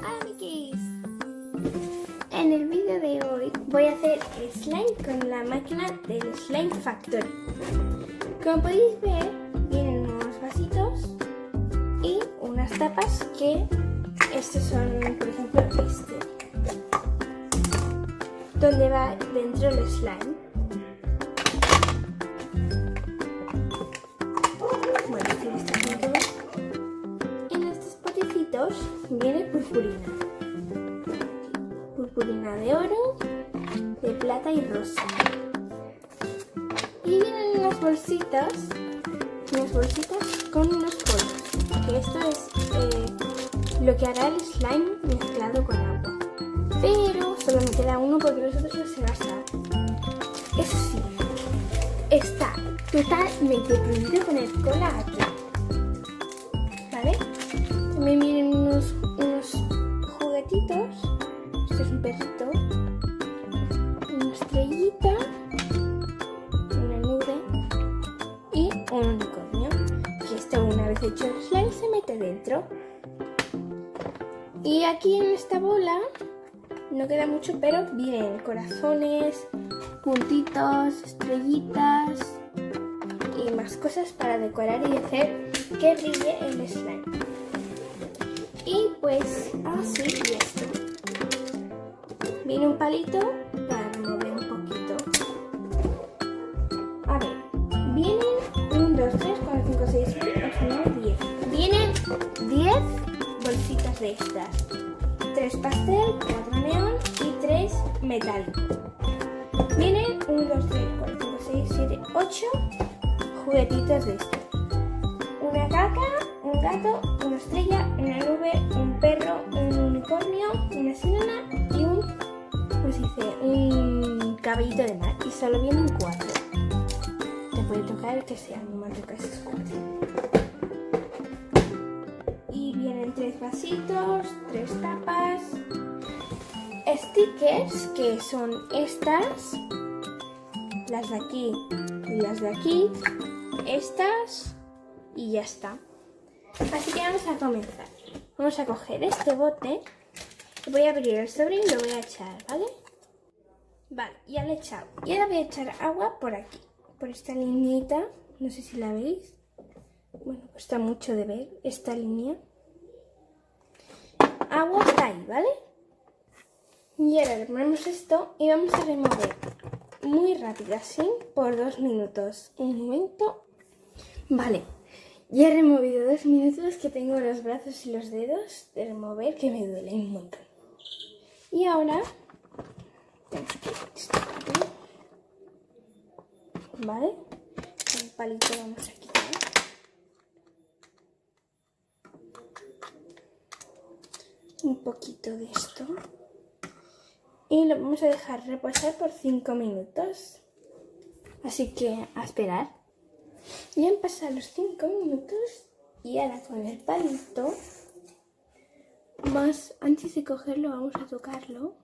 Hola amiguis. En el vídeo de hoy voy a hacer slime con la máquina del Slime Factory. Como podéis ver, vienen unos vasitos y unas tapas que estos son, por ejemplo, donde va dentro el slime. Bueno, aquí está todo. En estos potecitos viene purpurina. Purpurina de oro, de plata y rosa. Y vienen unas bolsitas con unos polvos. Que esto es lo que hará el slime mezclado con agua. Pero solo me queda uno porque los otros los he gastado. Eso sí, está totalmente prohibido poner cola aquí. ¿Vale? También vienen unos juguetitos. Este es un perrito. Una estrellita. Una nube. Y un unicornio. Que esto, una vez hecho el slime, se mete dentro. Y aquí en esta bola no queda mucho, pero vienen corazones, puntitos, estrellitas y más cosas para decorar y hacer que brille el slime. Y pues así y esto. Viene un palito para remover un poquito. A ver, vienen 1, 2, 3, 4, 5, 6, 7, 8, 9, 10. Vienen 10 bolsitas de estas. 3 pastel, 4 neón y 3 metálico. Vienen 1, 2, 3, 4, 5, 6, 7, 8 juguetitos de estos. Una caca, un gato, una estrella, una nube, un perro, un unicornio, una sirena y un caballito de mar. Y solo vienen 4. Te puede tocar el que sea, no me toca esos 4. Y vienen 3 vasitos, 3 tapas, stickers que son estas, las de aquí y las de aquí, estas y ya está. Así que vamos a comenzar. Vamos a coger este bote, voy a abrir el sobre y lo voy a echar, ¿vale? Vale, ya lo he echado. Y ahora voy a echar agua por aquí, por esta lineita, no sé si la veis. Bueno, cuesta mucho de ver esta línea. Agua está ahí, ¿vale? Y ahora le ponemos esto y vamos a remover muy rápido, así, por 2 minutos. Un momento. Vale, ya he removido 2 minutos, que tengo los brazos y los dedos de remover que me duelen un montón. Y ahora tenemos que destaparlo. ¿Vale? Con el palito vamos a quitar. Un poquito de esto. Y lo vamos a dejar reposar por 5 minutos. Así que a esperar. Ya han pasado los 5 minutos y ahora con el palito, antes de cogerlo vamos a tocarlo,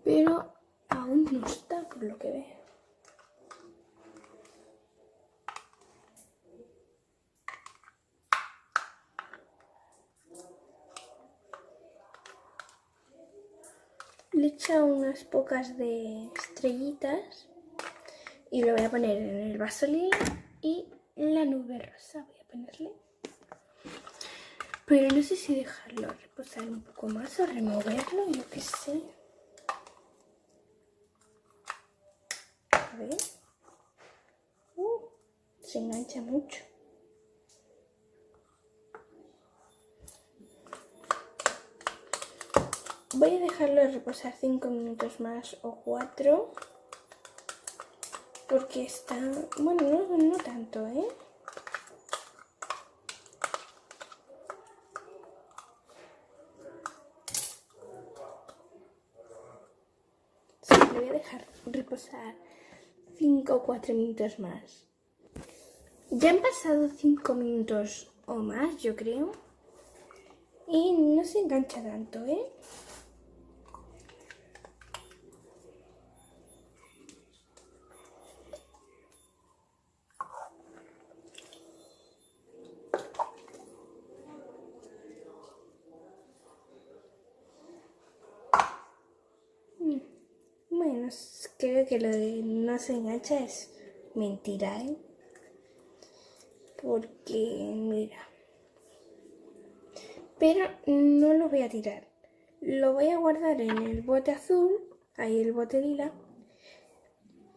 pero aún no está, por lo que veo. Le he echado unas pocas de estrellitas y lo voy a poner en el vaso lila y la nube rosa voy a ponerle. Pero no sé si dejarlo reposar un poco más o removerlo, yo qué sé. A ver. Se engancha mucho. Voy a dejarlo reposar 5 minutos más o 4. Porque está... Bueno, no tanto, ¿eh? Sí, lo voy a dejar reposar 5 o 4 minutos más. Ya han pasado 5 minutos o más, yo creo. Y no se engancha tanto, ¿eh? creo que lo de no se engancha es mentira, ¿eh? Porque, mira. Pero no lo voy a tirar. Lo voy a guardar en el bote azul, ahí el bote lila,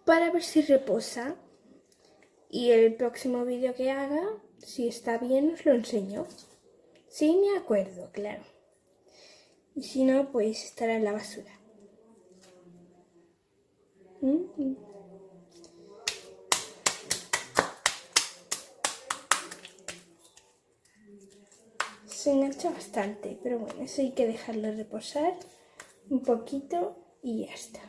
para ver si reposa. Y el próximo vídeo que haga, si está bien, os lo enseño. Sí, me acuerdo, claro. Y si no, pues estará en la basura. Se engancha bastante, pero bueno, eso hay que dejarlo reposar un poquito y ya está.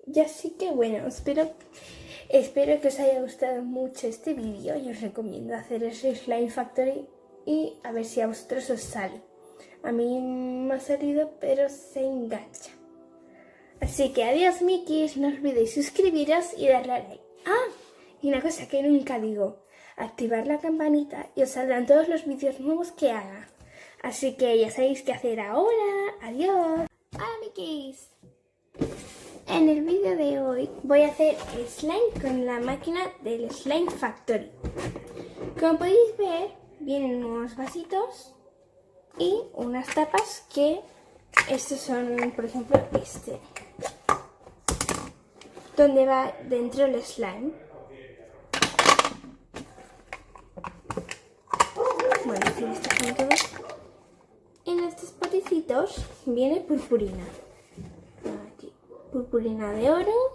Y así que bueno, espero que os haya gustado mucho este vídeo y os recomiendo hacer ese Slime Factory y a ver si a vosotros os sale. A mí me ha salido, pero se engancha. Así que adiós, Mikis, no olvidéis suscribiros y darle a like. Ah, y una cosa que nunca digo, activar la campanita y os saldrán todos los vídeos nuevos que haga. Así que ya sabéis qué hacer ahora. Adiós. Hola, Mikis. En el vídeo de hoy voy a hacer slime con la máquina del Slime Factory. Como podéis ver, vienen unos vasitos y unas tapas que estos son, por ejemplo, donde va dentro el slime. Bueno, aquí está todo. En estos potecitos viene purpurina. Aquí, purpurina de oro,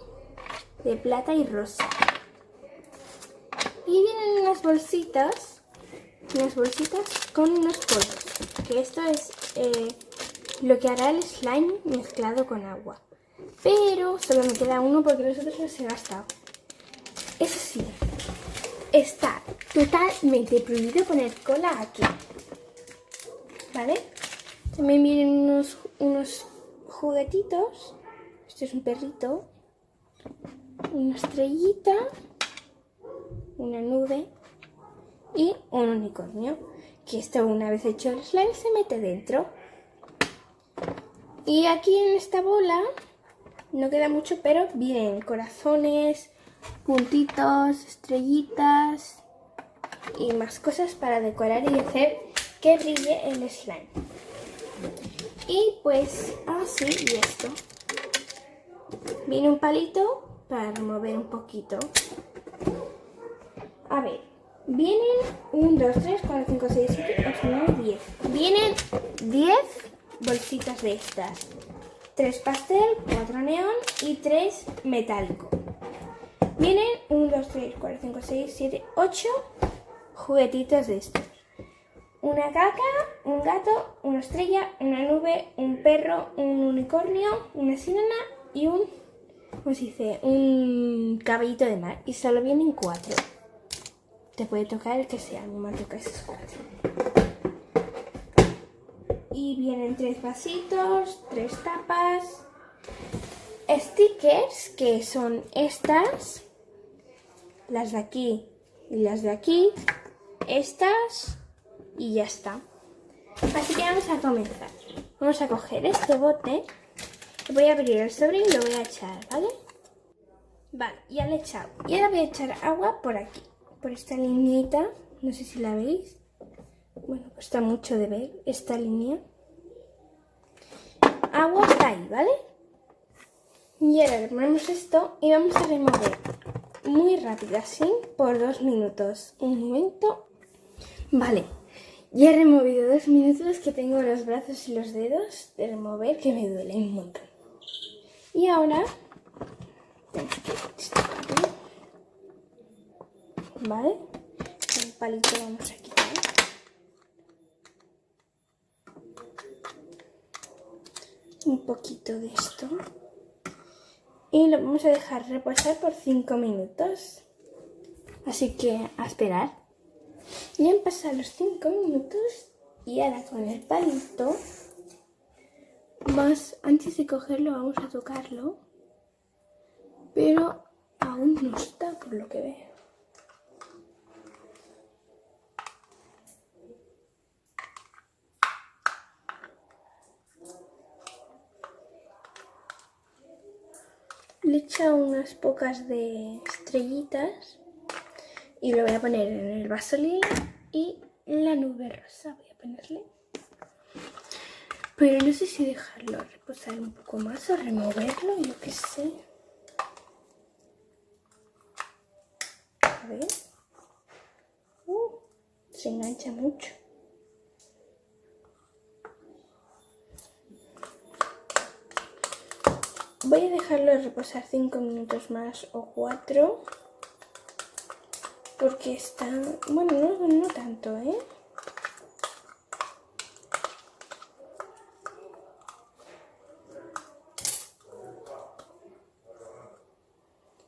de plata y rosa. Y vienen unas bolsitas con unos polvos. Que esto es lo que hará el slime mezclado con agua. Pero solo me queda uno porque los otros los he gastado. Eso sí, está totalmente prohibido poner cola aquí. ¿Vale? También vienen unos juguetitos. Este es un perrito. Una estrellita. Una nube. Y un unicornio. Que esto, una vez hecho el slime, se mete dentro. Y aquí en esta bola no queda mucho, pero vienen corazones, puntitos, estrellitas y más cosas para decorar y hacer que brille el slime. Y pues así, y esto. Viene un palito para remover un poquito. A ver, vienen 1, 2, 3, 4, 5, 6, 7, 8, 9, 10. Vienen 10 bolsitas de estas. 3 pastel, 4 neón y 3 metálico. Vienen 1, 2, 3, 4, 5, 6, 7, 8 juguetitos de estos. Una caca, un gato, una estrella, una nube, un perro, un unicornio, una sirena y ¿cómo se dice? Un caballito de mar. Y solo vienen 4. Te puede tocar el que sea, a mí me toca esos 4. Y vienen 3 vasitos, 3 tapas, stickers que son estas, las de aquí y las de aquí, estas y ya está. Así que vamos a comenzar. Vamos a coger este bote, voy a abrir el sobre y lo voy a echar, ¿vale? Vale, ya le he echado. Y ahora voy a echar agua por aquí, por esta lineita, no sé si la veis. Bueno, cuesta mucho de ver esta línea. Agua está ahí, ¿vale? Y ahora le ponemos esto y vamos a remover muy rápido, así, por 2 minutos. Un momento. Vale, ya he removido 2 minutos, que tengo los brazos y los dedos de remover que me duelen un montón. Y ahora tenemos que destaparlo. ¿Vale? Con el palito vamos a quitar. Un poquito de esto. Y lo vamos a dejar reposar por 5 minutos. Así que a esperar. Ya han pasado los 5 minutos y ahora con el palito, antes de cogerlo vamos a tocarlo, pero aún no está por lo que veo. le he echado unas pocas de estrellitas y lo voy a poner en el vaso lila y la nube rosa voy a ponerle. Pero no sé si dejarlo reposar un poco más o removerlo, yo qué sé. A ver. Se engancha mucho. Voy a dejarlo reposar 5 minutos más o 4. Porque está... Bueno, no tanto, ¿eh?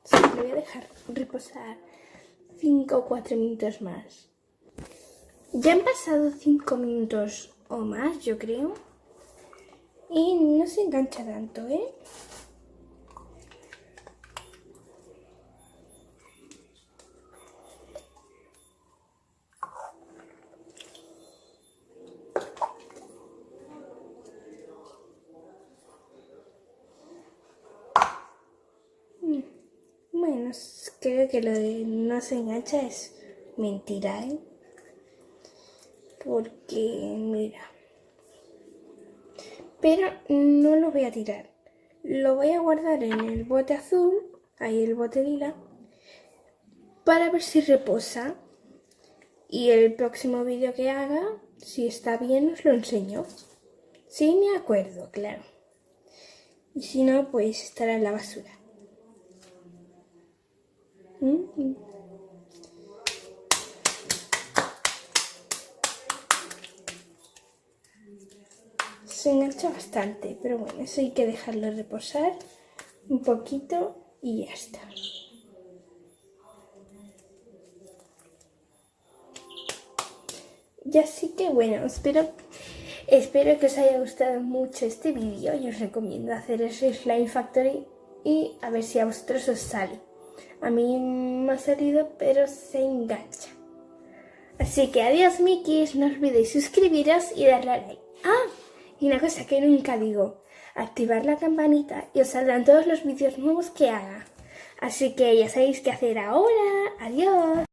Sí, lo voy a dejar reposar 5 o 4 minutos más. Ya han pasado 5 minutos o más, yo creo. Y no se engancha tanto, ¿eh? Bueno, creo que lo de no se engancha es mentira, ¿eh? Porque, mira. Pero no lo voy a tirar. Lo voy a guardar en el bote azul, ahí el bote lila, para ver si reposa. Y el próximo vídeo que haga, si está bien, os lo enseño. Sí, me acuerdo, claro. Y si no, pues estará en la basura. Se engancha bastante, pero bueno, eso hay que dejarlo reposar un poquito y ya está. Y así que bueno, espero que os haya gustado mucho este vídeo y os recomiendo hacer el Slime Factory y a ver si a vosotros os sale. A mí me ha salido, pero se engancha. Así que adiós, Mikis, no olvidéis suscribiros y darle a like. Ah, y una cosa que nunca digo, activar la campanita y os saldrán todos los vídeos nuevos que haga. Así que ya sabéis qué hacer ahora. Adiós.